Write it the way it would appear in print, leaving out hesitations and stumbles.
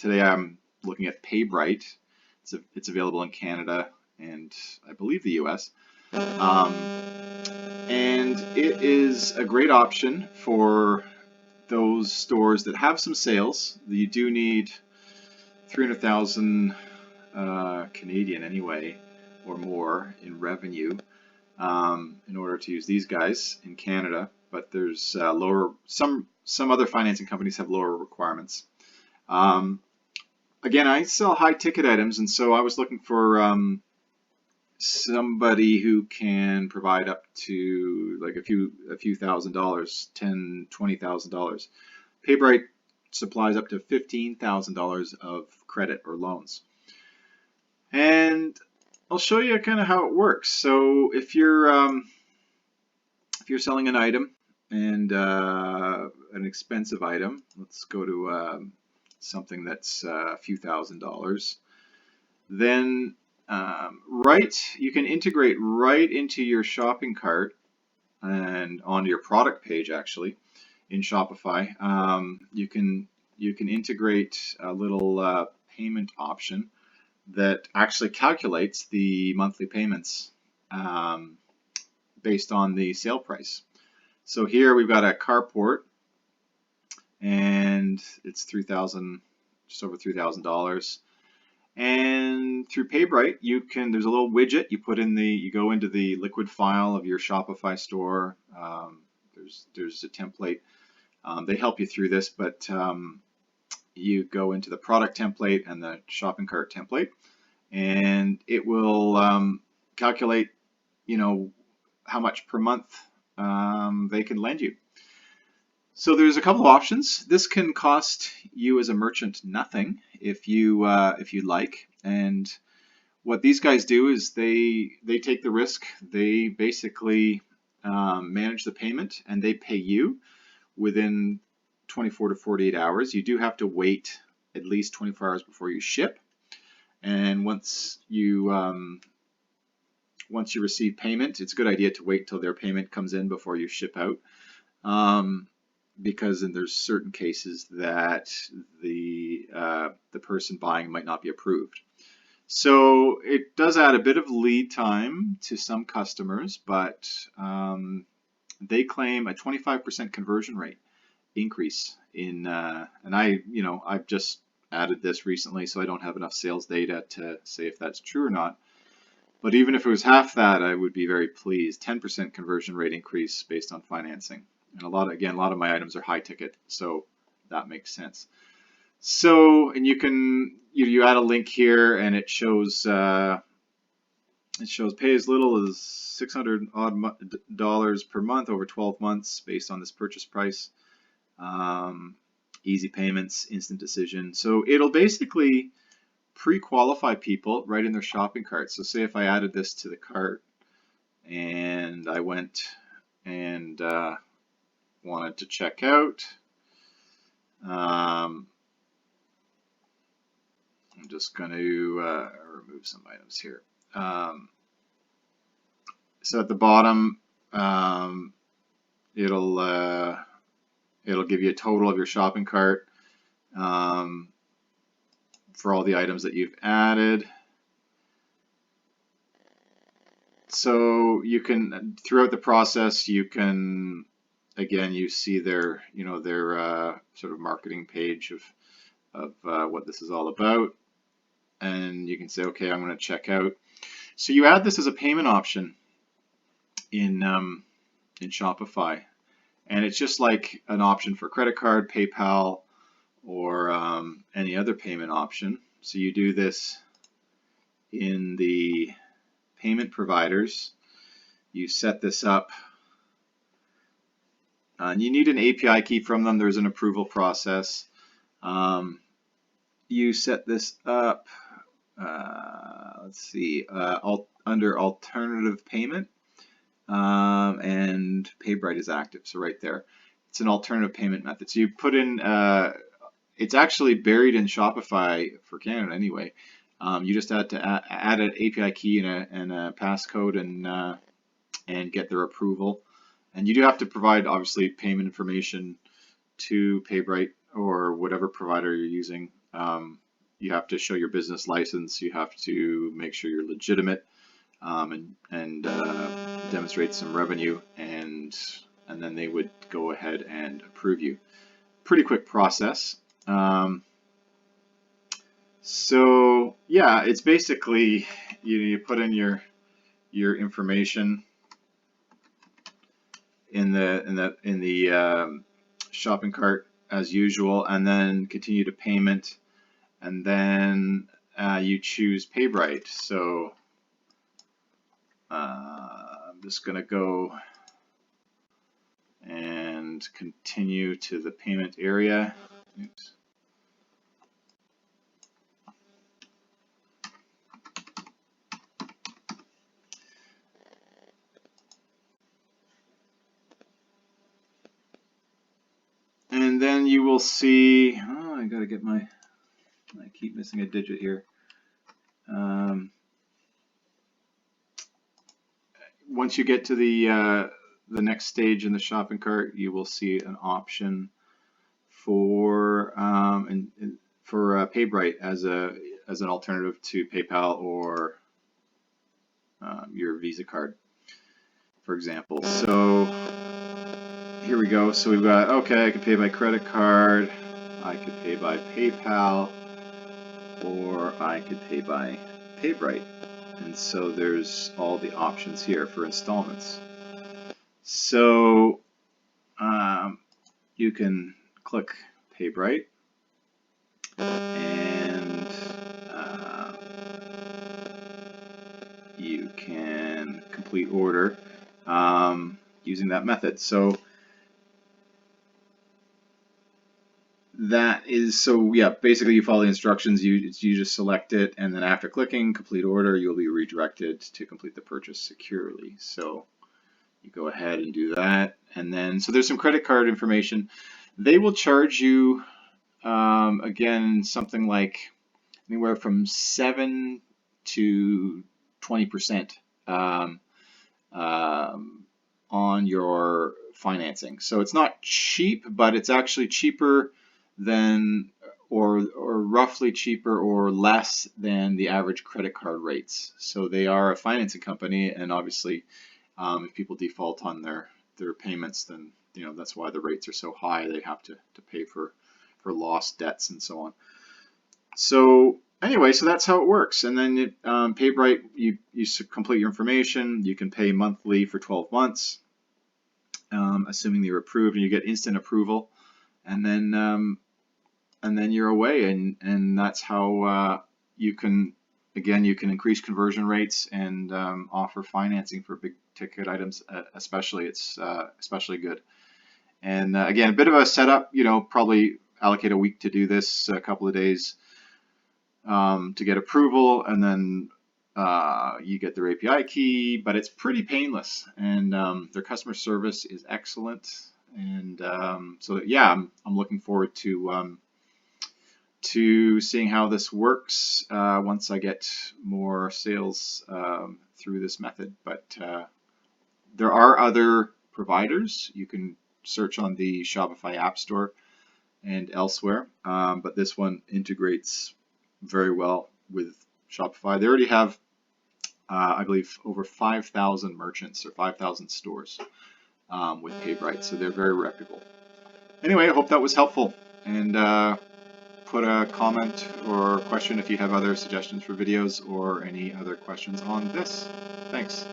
today I'm looking at PayBright. It's available in Canada and I believe the US. And it is a great option for those stores that have some sales. You do need 300,000 Canadian anyway, or more in revenue in order to use these guys in Canada. But there's some other financing companies have lower requirements. Again, I sell high ticket items, and so I was looking for somebody who can provide up to like a few $1,000, $10,000, $20,000. PayBright supplies up to $15,000 of credit or loans. And I'll show you kind of how it works. So if you're selling an item and an expensive item, let's go to something that's a few $1,000s, then you can integrate right into your shopping cart and onto your product page actually in Shopify. You can integrate a little payment option that actually calculates the monthly payments based on the sale price. So here we've got a carport, and it's just over $3,000. And through PayBright, there's a little widget you put in you go into the liquid file of your Shopify store. There's a template. They help you through this, but you go into the product template and the shopping cart template, and it will calculate, how much per month they can lend you. So there's a couple of options. This can cost you as a merchant nothing if you like. And what these guys do is they take the risk. They basically manage the payment, and they pay you within 24 to 48 hours. You do have to wait at least 24 hours before you ship. And once you receive payment, it's a good idea to wait till their payment comes in before you ship out. Because there's certain cases that the person buying might not be approved. So it does add a bit of lead time to some customers, but they claim a 25% conversion rate increase in, and I've just added this recently, so I don't have enough sales data to say if that's true or not. But even if it was half that, I would be very pleased. 10% conversion rate increase based on financing. And a lot of my items are high ticket, so that makes sense. So, and you add a link here, and it shows pay as little as $600 odd per month over 12 months based on this purchase price. Easy payments, instant decision. So it'll basically pre-qualify people right in their shopping cart. So say if I added this to the cart and I went and wanted to check out. I'm just going to remove some items here. So at the bottom, it'll give you a total of your shopping cart for all the items that you've added. So you can, throughout the process, you can, again, you see their sort of marketing page of what this is all about, and you can say, okay, I'm going to check out. So you add this as a payment option in Shopify, and it's just like an option for credit card, PayPal, or any other payment option. So you do this in the payment providers. You set this up. And you need an API key from them. There's an approval process. You set this up, let's see, under alternative payment, and PayBright is active. So right there, it's an alternative payment method. So you put in, it's actually buried in Shopify for Canada anyway. You just had to add an API key and a passcode and get their approval. And you do have to provide, obviously, payment information to PayBright or whatever provider you're using. You have to show your business license. You have to make sure you're legitimate, and demonstrate some revenue, and then they would go ahead and approve you. Pretty quick process. So yeah, it's basically you put in your information in the shopping cart as usual, and then continue to payment, and then you choose PayBright. So I'm just going to go and continue to the payment area. Oops. And then you will see, oh, I gotta get I keep missing a digit here. Once you get to the next stage in the shopping cart, you will see an option for PayBright as an alternative to PayPal or your Visa card, for example. So here we go. So we've got, okay, I can pay by credit card, I could pay by PayPal, or I could pay by PayBright. And so there's all the options here for installments. So you can click PayBright, and you can complete order using that method. So that is, so yeah, basically you follow the instructions, you just select it, and then after clicking complete order, you'll be redirected to complete the purchase securely. So you go ahead and do that, and then so there's some credit card information. They will charge you again something like anywhere from 7 to 20% on your financing. So it's not cheap, but it's actually cheaper than, or roughly cheaper or less than the average credit card rates. So they are a financing company, and obviously if people default on their payments, then that's why the rates are so high. They have to pay for lost debts and so on. So anyway, so that's how it works. And then PayBright, you complete your information. You can pay monthly for 12 months, assuming you're approved, and you get instant approval. And then you're away, and that's how you can increase conversion rates and offer financing for big ticket items, especially. It's especially good. And again, a bit of a setup. Probably allocate a week to do this, a couple of days to get approval, and then you get their API key. But it's pretty painless, and their customer service is excellent. And so yeah, I'm looking forward to seeing how this works once I get more sales through this method. But there are other providers. You can search on the Shopify App Store and elsewhere, but this one integrates very well with Shopify. They already have, I believe, over 5,000 merchants or 5,000 stores with PayBright, so they're very reputable. Anyway, I hope that was helpful, and put a comment or question if you have other suggestions for videos or any other questions on this. Thanks.